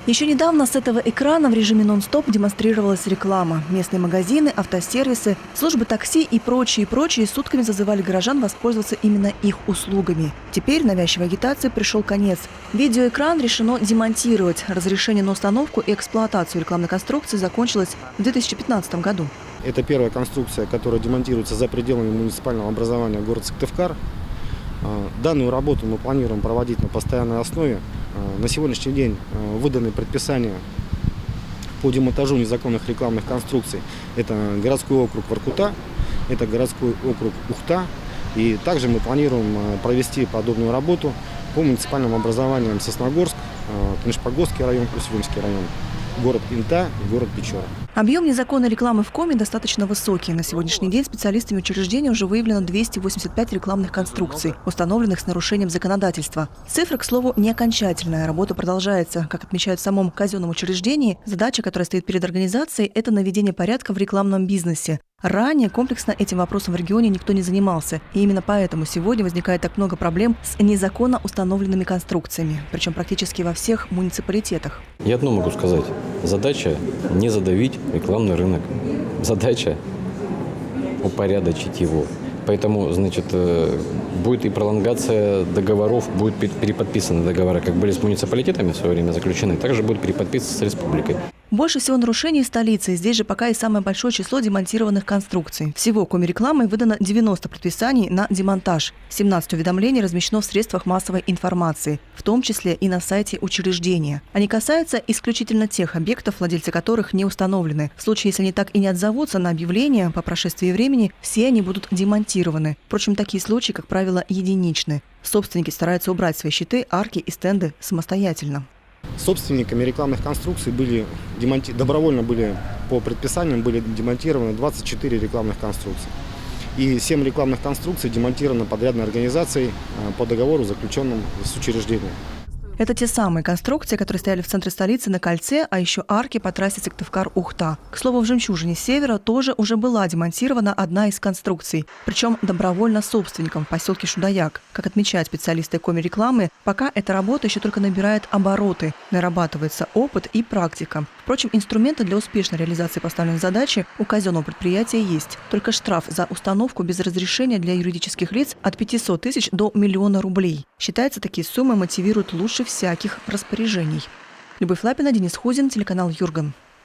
Еще недавно с этого экрана в режиме нон-стоп демонстрировалась реклама. Местные магазины, автосервисы, службы такси и прочие сутками зазывали горожан воспользоваться именно их услугами. Теперь навязчивой агитации пришел конец. Видеоэкран решено демонтировать. Разрешение на установку и эксплуатацию рекламной конструкции закончилось в 2015 году. Это первая конструкция, которая демонтируется за пределами муниципального образования города Сыктывкар. Данную работу мы планируем проводить на постоянной основе. На сегодняшний день выданы предписания по демонтажу незаконных рекламных конструкций. Это городской округ Воркута, это городской округ Ухта. И также мы планируем провести подобную работу по муниципальным образованиям Сосногорск, Тынышпагосский район, Усть-Илимский район, город Инта и город Печора. Объем незаконной рекламы в Коми достаточно высокий. На сегодняшний день специалистами учреждения уже выявлено 285 рекламных конструкций, установленных с нарушением законодательства. Цифра, к слову, не окончательная. Работа продолжается. Как отмечают в самом казенном учреждении, задача, которая стоит перед организацией, это наведение порядка в рекламном бизнесе. Ранее комплексно этим вопросом в регионе никто не занимался. И именно поэтому сегодня возникает так много проблем с незаконно установленными конструкциями. Причем практически во всех муниципалитетах. Я одно могу сказать. Задача не задавить рекламный рынок. Задача упорядочить его. Поэтому, значит, будет и пролонгация договоров, будут переподписаны договоры, как были с муниципалитетами в свое время заключены, также будут переподписаны с республикой. Больше всего нарушений в столице. Здесь же пока и самое большое число демонтированных конструкций. Всего Коми-рекламой выдано 90 предписаний на демонтаж. 17 уведомлений размещено в средствах массовой информации, в том числе и на сайте учреждения. Они касаются исключительно тех объектов, владельцы которых не установлены. В случае, если они так и не отзовутся на объявление, по прошествии времени все они будут демонтированы. Впрочем, такие случаи, как правило, единичны. Собственники стараются убрать свои щиты, арки и стенды самостоятельно. Собственниками рекламных конструкций добровольно были по предписаниям были демонтированы 24 рекламных конструкции. И 7 рекламных конструкций демонтированы подрядной организацией по договору, заключенному с учреждением. Это те самые конструкции, которые стояли в центре столицы на кольце, а еще арки по трассе Сыктывкар-Ухта. К слову, в «Жемчужине Севера» тоже уже была демонтирована одна из конструкций, причем добровольно собственником в поселке Шудаяк. Как отмечают специалисты Коми-рекламы, пока эта работа еще только набирает обороты, нарабатывается опыт и практика. Впрочем, инструменты для успешной реализации поставленной задачи у казенного предприятия есть. Только штраф за установку без разрешения для юридических лиц от 500 тысяч до 1 000 000 рублей. Считается, такие суммы мотивируют лучше всяких распоряжений. Любовь Лапина, Денис Хузин, телеканал Юрган.